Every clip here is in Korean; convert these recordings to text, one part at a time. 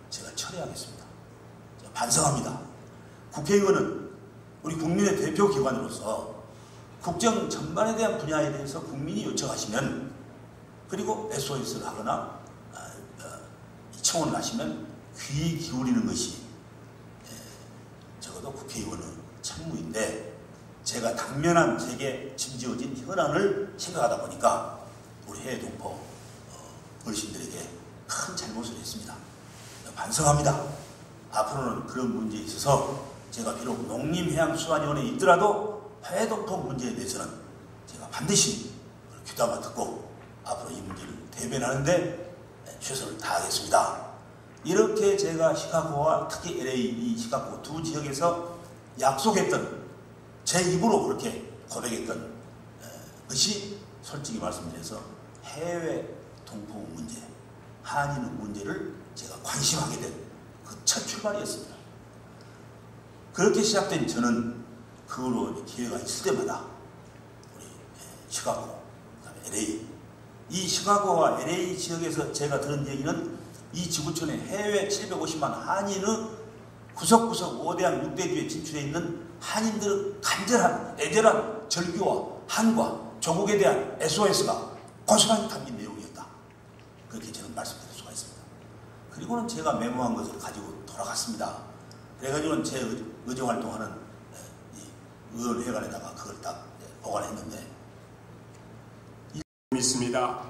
제가 처리하겠습니다. 제가 반성합니다. 국회의원은 우리 국민의 대표기관으로서 국정 전반에 대한 분야에 대해서 국민이 요청하시면, 그리고 SOS를 하거나 청원을 하시면 귀 기울이는 것이 적어도 국회의원의 책무인데, 제가 당면한 제게 짐지어진 현안을 생각하다 보니까 우리 해외 동포 어르신들에게 큰 잘못을 했습니다. 반성합니다. 앞으로는 그런 문제에 있어서 제가 비록 농림해양수산위원회에 있더라도 해외 동포 문제에 대해서는 제가 반드시 귀담아 듣고 앞으로 이 문제를 대변하는데 최선을 다하겠습니다. 이렇게 제가 시카고와 특히 LA 이 시카고 두 지역에서 약속했던, 제 입으로 그렇게 고백했던 것이 솔직히 말씀드려서 해외 동포 문제, 한인 문제를 제가 관심하게 된 그 첫 출발이었습니다. 그렇게 시작된 저는 그걸로 기회가 있을 때마다 우리 시카고, 그다음에 LA, 이 시카고와 LA 지역에서 제가 들은 얘기는 이 지구촌에 해외 750만 한인의 구석구석 5대양 6대주에 진출해 있는 한인들의 간절한 애절한 절규와 한과 조국에 대한 SOS가 고스란히 담긴 내용이었다. 그렇게 저는 말씀드릴 수가 있습니다. 그리고는 제가 메모한 것을 가지고 돌아갔습니다. 그래가지고는 제 의정활동하는 의원회관에다가 그걸 딱 보관했는데, 믿습니다.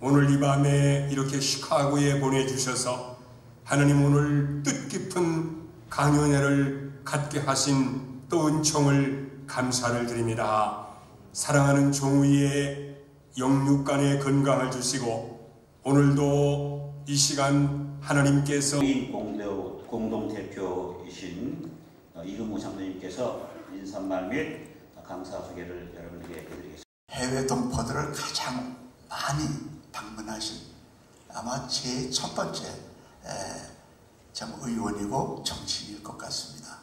오늘 이 밤에 이렇게 시카고에 보내주셔서 하느님 오늘 뜻깊은 강연회를 갖게 하신 또 은총을 감사를 드립니다. 사랑하는 종우이의 영육간의 건강을 주시고, 오늘도 이 시간 하나님께서 공동대표이신 이금우 장로님께서 인사말 및 강사 소개를 여러분에게 해드리겠습니다. 해외 동포들을 가장 많이 방문하신 아마 제 첫 번째 참 의원이고 정치인일 것 같습니다.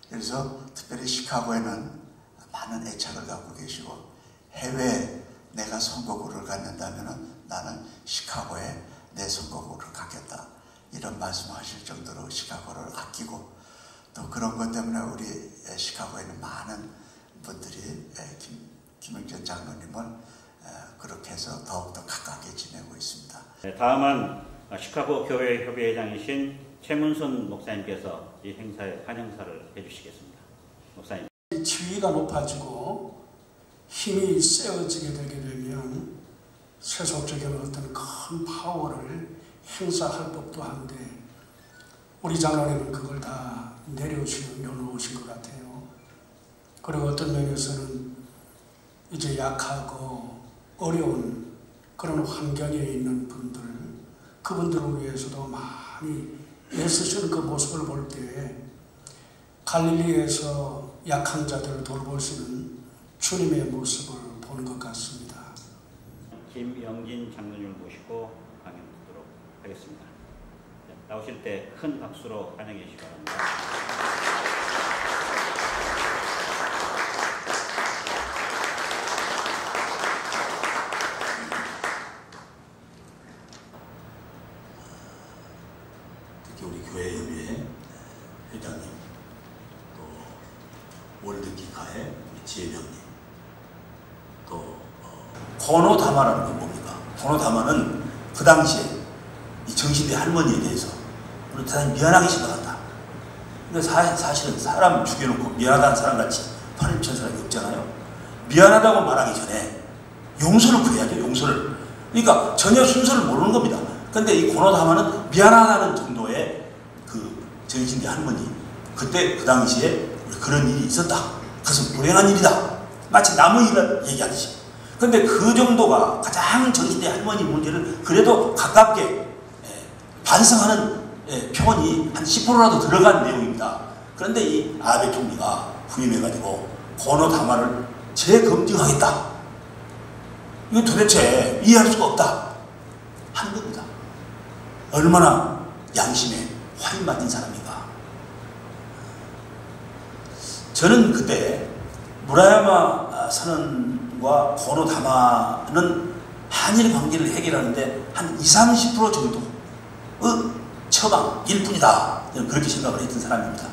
그래서 특별히 시카고에는 많은 애착을 갖고 계시고, 해외에 내가 선거구를 갖는다면 나는 시카고에 내 선거구를 갖겠다, 이런 말씀하실 정도로 시카고를 아끼고, 또 그런 것 때문에 우리 시카고에는 많은 분들이 김영전 장로님을 그렇게 해서 더욱더 가깝게 지내고 있습니다. 다음은 시카고 교회 협의회장이신 최문순 목사님께서 이 행사에 환영사를 해주시겠습니다. 목사님. 지위가 높아지고 힘이 세워지게 되게 되면 세속적인 어떤 큰 파워를 행사할 법도 한데, 우리 장로님은 그걸 다 내려놓으신 것 같아요. 그리고 어떤 면에서는 이제 약하고 어려운 그런 환경에 있는 분들, 그분들을 위해서도 많이 애쓰시는 그 모습을 볼 때 갈릴리에서 약한 자들을 돌보시는 주님의 모습을 보는 것 같습니다. 김영진 장로님을 모시고 강연 듣도록 하겠습니다. 나오실 때 큰 박수로 환영해 주시기 바랍니다. 특히 우리 교회협의회 회장님, 또 월드기카의 지혜병님, 또 고노다마라는 건 뭡니까? 고노다마는 그 당시에 이 정신대 할머니에 대해서 우리 대단히 미안하게 생각한다. 근데 사실은 사람 죽여놓고 미안하다는 사람같이 파렴치한 사람이 없잖아요. 미안하다고 말하기 전에 용서를 구해야죠. 용서를. 그러니까 전혀 순서를 모르는 겁니다. 근데 이 고노다마는 미안하다는 정도의 그 정신대 할머니, 그때 그 당시에 그런 일이 있었다. 그것은 불행한 일이다. 마치 남의 일을 얘기하듯이. 근데 그 정도가 가장 정신대 할머니 문제를 그래도 가깝게 반성하는 표현이 한 10%라도 들어간 내용입니다. 그런데 이 아베 총리가 후임해가지고 고노다마를 재검증하겠다. 이거 도대체 이해할 수가 없다 하는 겁니다. 얼마나 양심에 화인 맞은 사람인가. 저는 그때 무라야마 선언과 고노다마는 한일 관계를 해결하는데 한 20-30% 정도의 처방일 뿐이다. 저는 그렇게 생각을 했던 사람입니다.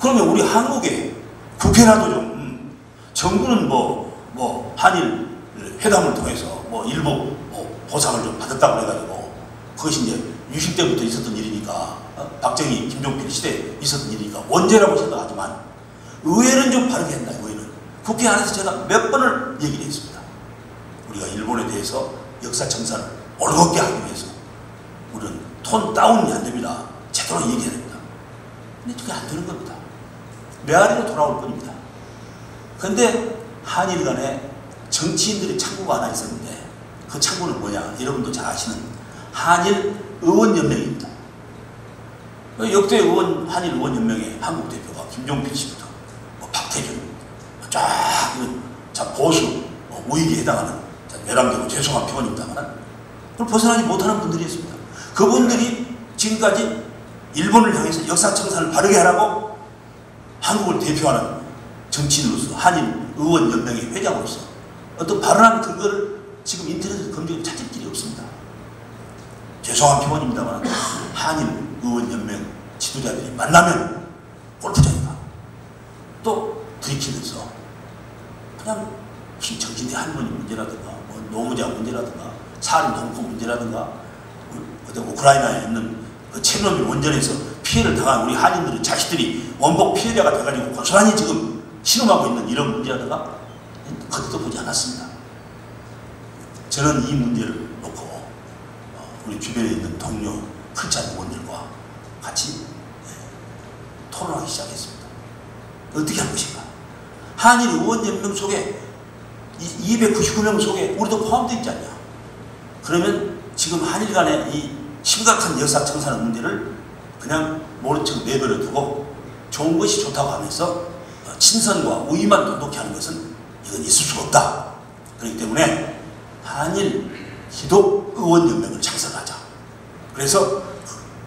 그러면 우리 한국에 국회라도 좀 정부는 뭐 한일 회담을 통해서 뭐 일부 보상을 좀 받았다고 해가지고 그것이 이제 유신 때부터 있었던 일이니까 박정희, 김종필 시대에 있었던 일이니까 원죄라고 생각하지만 의회는 좀 바르게 했나. 의회는 국회 안에서 제가 몇 번을 얘기를 했습니다. 우리가 일본에 대해서 역사청산을 올곧게 하기 위해서 우리는 톤 다운이 안 됩니다. 제대로 얘기해야 됩니다. 근데 그게 안 되는 겁니다. 메아리로 돌아올 뿐입니다. 그런데 한일 간에 정치인들의 창구가 하나 있었는데 그 창구는 뭐냐? 여러분도 잘 아시는 한일 의원연맹입니다. 역대 한일 의원연맹의 한국 대표가 김종필 씨부터 박태균, 쫙 보수, 우익에 해당하는 외람되고 죄송한 표현입니다만 그걸 벗어나지 못하는 분들이 있습니다. 그분들이 지금까지 일본을 향해서 역사청산을 바르게 하라고 한국을 대표하는 정치인으로서 한일 의원연맹의 회장으로서 어떤 발언한 근거를 지금 인터넷에서 검색해 찾을 길이 없습니다. 죄송한 표현입니다만 한일 의원연맹 지도자들이 만나면 골프장에 가고 또 들이키면서 그냥 무슨 정신대 할머니 문제라든가 노무자 문제라든가 살인 동포 문제라든가 어떤 우크라이나에 있는 그 체르노빌 원전에서 피해를 당한 우리 한인들의 자식들이 원복 피해자가 돼가지고 고스란히 지금 신음하고 있는 이런 문제라든가 거기도 보지 않았습니다. 저는 이 문제를 놓고 우리 주변에 있는 동료 크리스찬 의원들과 같이 토론하기 시작했습니다. 어떻게 할 것인가? 한일 의원연맹 속에 299명 속에 우리도 포함되어 있지 않냐? 그러면 지금 한일 간의 이 심각한 역사청산 문제를 그냥 모른 척 내버려 두고 좋은 것이 좋다고 하면서 친선과 우위만 돈독히 하는 것은 이건 있을 수가 없다. 그렇기 때문에 한일 기독의원연맹을 창설하자. 그래서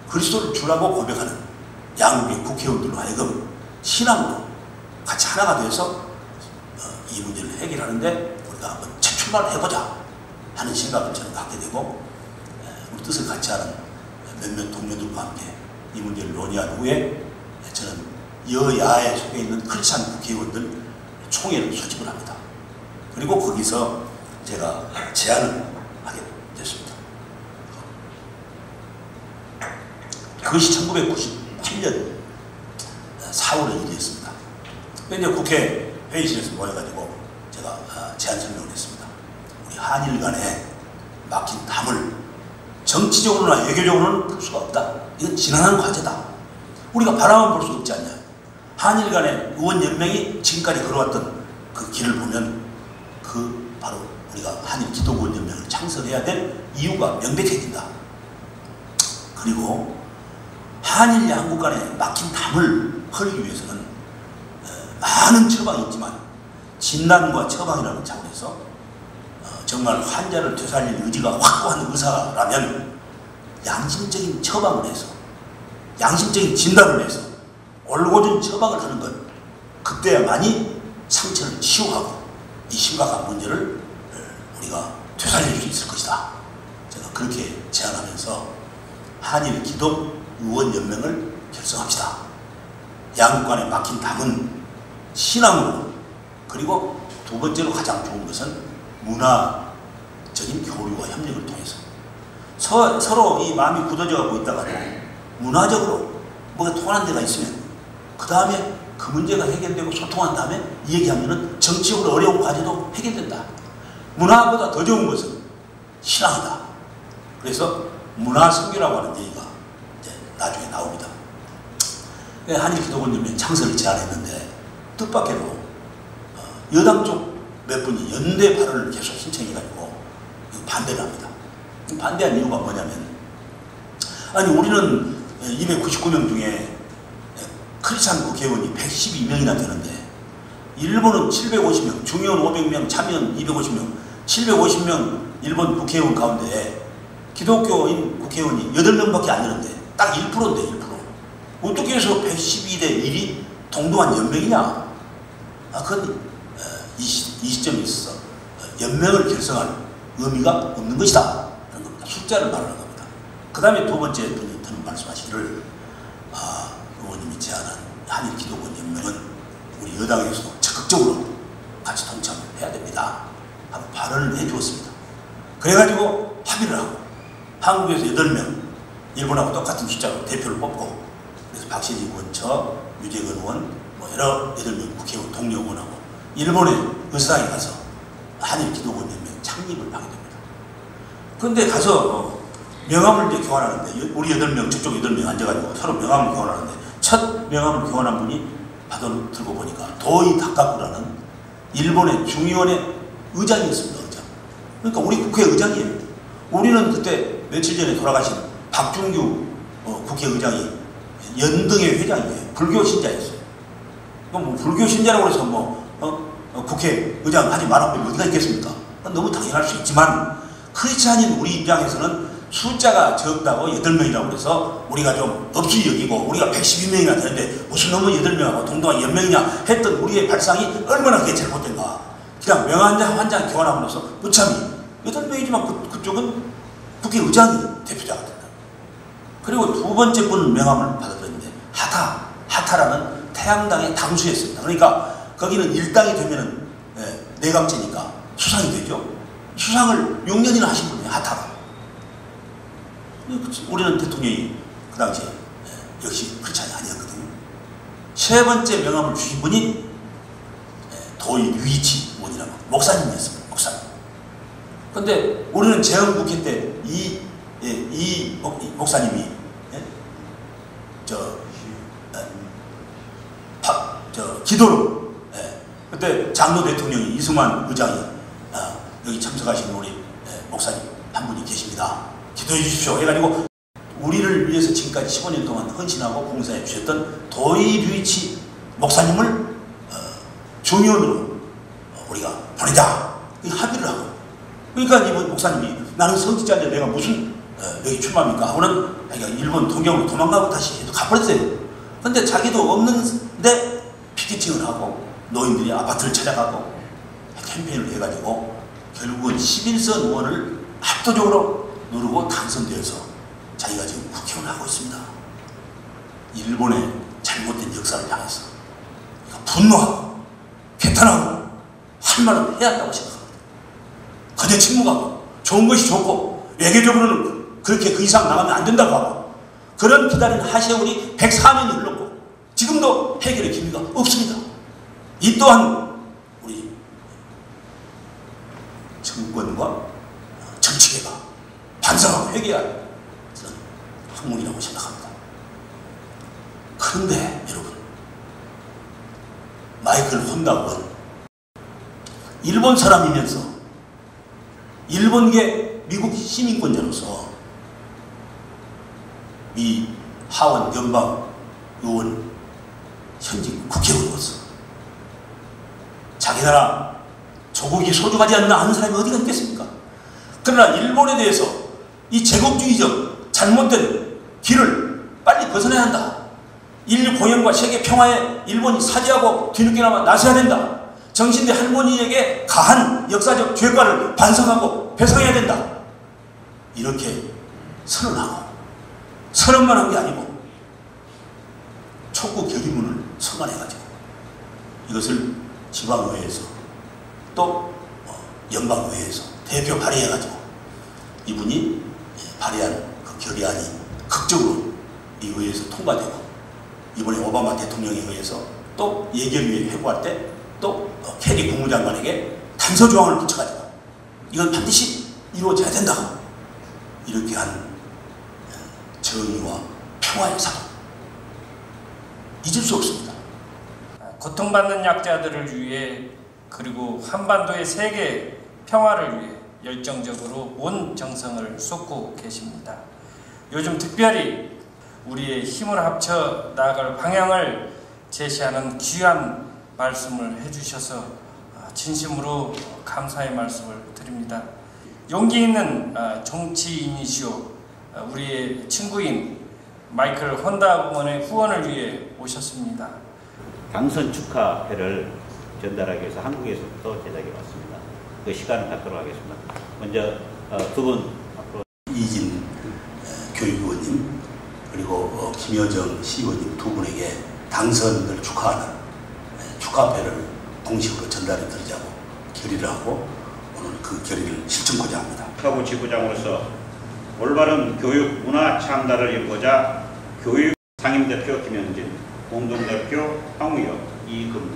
그리스도를 주라고 고백하는 양국의 국회의원들로 하여금 신앙으로 같이 하나가 되어서 이 문제를 해결하는데 우리가 한번 첫 출마를 해보자 하는 생각을 저는 갖게 되고 우리 뜻을 같이 하는 몇몇 동료들과 함께 이 문제를 논의한 후에 저는 여야에 속해 있는 크리스찬 국회의원들 총회를 소집을 합니다. 그리고 거기서 제가 제안을 하게 됐습니다. 그것이 1998년 4월의 일이었습니다. 이제 국회 회의실에서 모여가지고 제가 제안 설명을 했습니다. 우리 한일 간에 막힌 담을 정치적으로나 외교적으로는 풀 수가 없다. 이건 지난한 과제다. 우리가 바라만 볼 수 없지 않냐. 한일 간의 의원연맹이 지금까지 걸어왔던 그 길을 보면 그 바로 우리가 한일 기독의원연맹을 창설해야 될 이유가 명백해진다. 그리고 한일 양국 간에 막힌 담을 헐기 위해서는 많은 처방이 있지만 진단과 처방이라는 차원에서 정말 환자를 되살릴 의지가 확고한 의사라면 양심적인 처방을 해서 양심적인 진단을 해서 올곧은 처방을 하는 것, 그때야만이 상처를 치유하고 이 심각한 문제를 우리가 되살릴 수 있을 것이다. 제가 그렇게 제안하면서 한일 기독의원연맹을 결성합시다. 양국 간에 막힌 담은 신앙으로, 그리고 두 번째로 가장 좋은 것은 문화적인 교류와 협력을 통해서 서로 이 마음이 굳어져가고 있다가도 문화적으로 뭐가 통하는 데가 있으면 그 다음에 그 문제가 해결되고 소통한 다음에 얘기하면은 정치적으로 어려운 과제도 해결된다. 문화보다 더 좋은 것은 신앙이다. 그래서 문화선교라고 하는 얘기가 이제 나중에 나옵니다. 한일 기독의원연맹 창설을 제안했는데 뜻밖에도 여당 쪽 몇 분이 연대 발언을 계속 신청해가지고 반대를 합니다. 반대한 이유가 뭐냐면, 아니 우리는 299명 중에 크리스찬 국회의원이 112명이나 되는데 일본은 750명, 중의원 500명, 참의원 250명, 750명 일본 국회의원 가운데 기독교인 국회의원이 8명밖에 안 되는데 딱 1%인데 1%. 어떻게 해서 112대 1이 동등한 연맹이냐? 그건 이 시점에 있어서 연맹을 결성할 의미가 없는 것이다. 하는 겁니다. 숫자를 말하는 겁니다. 그 다음에 두 번째 분이 더 저는 말씀하시기를 의원님이 제안한 한일기독원연맹은 우리 여당에서도 적극적으로 같이 동참해야 됩니다 하고 발언을 해주었습니다. 그래가지고 합의를 하고 한국에서 8명, 일본하고 똑같은 숫자로 대표를 뽑고, 그래서 박신희 의원, 저, 유재근 의원, 여러 8명 국회의원, 동료 의원하고 일본의 의사당에 가서 한일기독원연맹 창립을 하게 됩니다. 그런데 가서 명함을 이제 교환하는데, 우리 8명, 저쪽 8명 앉아가지고 서로 명함을 교환하는데, 첫 명함을 교환한 분이 받아 들고 보니까 도이 다카쿠라는 일본의 중의원의 의장이었습니다. 의장. 그러니까 우리 국회 의장이에요. 우리는 그때 며칠 전에 돌아가신 박준규 국회의장이 연등회 회장이에요. 불교 신자였어요. 그럼 뭐 불교 신자라고 해서 국회의장 하지 말라고 어디가 있겠습니까? 너무 당연할 수 있지만, 그렇지 않은 우리 입장에서는 숫자가 적다고 8명이라고 해서 우리가 좀 없이 여기고, 우리가 112명이나 되는데 무슨 놈은 8명하고 동등한 연맹이냐 했던 우리의 발상이 얼마나 그게 잘못된가. 그냥 명한 장 교환함으로써 무참히 8명이지만 그쪽은 국회의장이 대표자가 된다. 그리고 두 번째 분 명함을 받아들였는데 하타라는 태양당의 당수였습니다. 그러니까 거기는 일당이 되면은 내각제니까 수상이 되죠. 수상을 6년이나 하신 분이에요. 하타가. 우리는 대통령이 그 당시에 역시 그렇지 아니었거든요. 세 번째 명함을 주신 분이 도이 류이치 의원이라고 목사님이었습니다. 목사님. 그런데 우리는 재헌국회 때 이 목사님이 기도로 그때 장로 대통령이 이승만 의장이 여기 참석하시는 우리 목사님 한 분이 계십니다. 기도해 주십시오 해가지고 우리를 위해서 지금까지 15년 동안 헌신하고 봉사해 주셨던 도이 류이치 목사님을 중의원으로 우리가 보내자 합의를 하고, 그러니까 이번 목사님이 나는 성직자인데 내가 무슨 여기 출마합니까 하고는 일본 동경으로 도망가고 다시 가버렸어요. 근데 자기도 없는데 피켓팅을 하고 노인들이 아파트를 찾아가고 캠페인을 해가지고 결국은 11선 의원을 압도적으로 누르고 당선되어서 자기가 지금 국회의원을 하고 있습니다. 일본의 잘못된 역사를 향해서 분노하고 개탄하고 할 말은 해야 한다고 생각합니다. 그저 침묵하고 좋은 것이 좋고 외교적으로는 그렇게 그 이상 나가면 안 된다고 하고, 그런 기다린 하세월이 104년이 흘렀고 지금도 해결의 기미가 없습니다. 이 또한 우리 정권과 정치계가 반성하고 회개할 그런 학문이라고 생각합니다. 그런데 여러분, 마이클 혼다건 일본 사람이면서 일본계 미국 시민권자로서 미 하원 연방 의원 현직 국회의원으로서 자기 나라 조국이 소중하지 않나 하는 사람이 어디가 있겠습니까? 그러나 일본에 대해서 이 제국주의적 잘못된 길을 빨리 벗어나야 한다. 인류 공영과 세계 평화에 일본이 사죄하고 뒤늦게나마 나서야 된다. 정신대 할머니에게 가한 역사적 죄과를 반성하고 배상해야 된다. 이렇게 선언하고, 선언만 한 게 아니고 촉구 결의문을 서간해가지고 이것을 지방의회에서 또 연방의회에서 대표 발의해가지고 이분이 발의한 그 결의안이 극적으로 이 의회에서 통과되고, 이번에 오바마 대통령에 의해서 또 예결위에 회부할 때 또 캐리 국무장관에게 단서조항을 붙여가지고 이건 반드시 이루어져야 된다. 이렇게 한 정의와 평화의 사도 잊을 수 없습니다. 고통받는 약자들을 위해, 그리고 한반도의 세계 평화를 위해 열정적으로 온 정성을 쏟고 계십니다. 요즘 특별히 우리의 힘을 합쳐 나아갈 방향을 제시하는 귀한 말씀을 해주셔서 진심으로 감사의 말씀을 드립니다. 용기 있는 정치인이시오, 우리의 친구인 마이클 혼다 의원의 후원을 위해 오셨습니다. 당선 축하회를 전달하기 위해서 한국에서부터 제작해 왔습니다. 그 시간을 갖도록 하겠습니다. 먼저 두 분 앞으로. 이진 교육의원님, 그리고 김여정 시의원님 두 분에게 당선을 축하하는 축하패를 공식으로 전달해 드리자고 결의를 하고 오늘 그 결의를 실천하고자 합니다. 서부 지부장으로서 올바른 교육 문화 창달을 이루고자 교육 상임대표 김영진, 공동대표 황우혁, 이금무.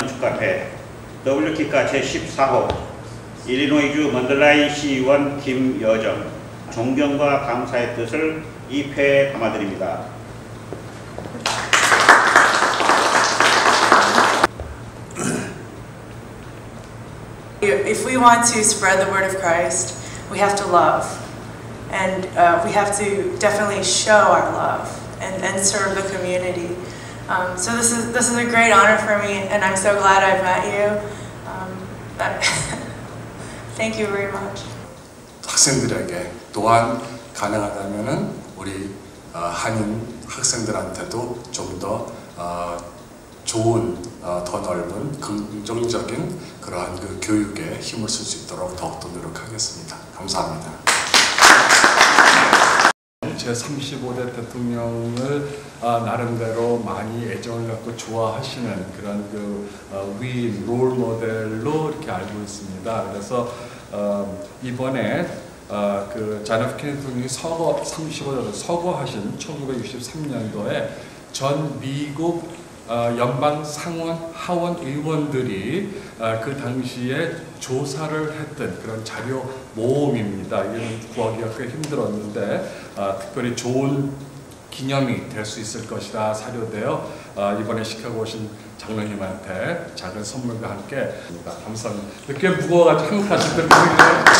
축하패 W키카 제14호 일리노이주 먼들라인 시의원 김여정, 존경과 감사의 뜻을 이 패에 담아드립니다. If we want to spread the word of Christ, we have to love, and we have to definitely show our love and serve the community. So this is a great honor for me, and I'm so glad I've met you. Thank you very much. 학생들에게 또한 가능하다면은 우리 한인 학생들한테도 좀 더 좋은 더 넓은 긍정적인 그러한 그 교육에 힘을 쓸 수 있도록 더욱더 노력하겠습니다. 감사합니다. 제35대 대통령을 나름대로 많이 애정을 갖고 좋아하시는 그런 그 위인 롤 모델로 이렇게 알고 있습니다. 그래서 이번에 그 존 F 케네디 대통령이 35대 서거하신 1963년도에 전 미국 연방 상원 하원 의원들이 그 당시에 조사를 했던 그런 자료 모음입니다. 이건 구하기가 꽤 힘들었는데 특별히 좋은 기념이 될 수 있을 것이라 사료되어 이번에 시카고 오신 장로님한테 작은 선물과 함께 감사합니다. 꽤 무거워가지고 한국 가실 때 감사합니다.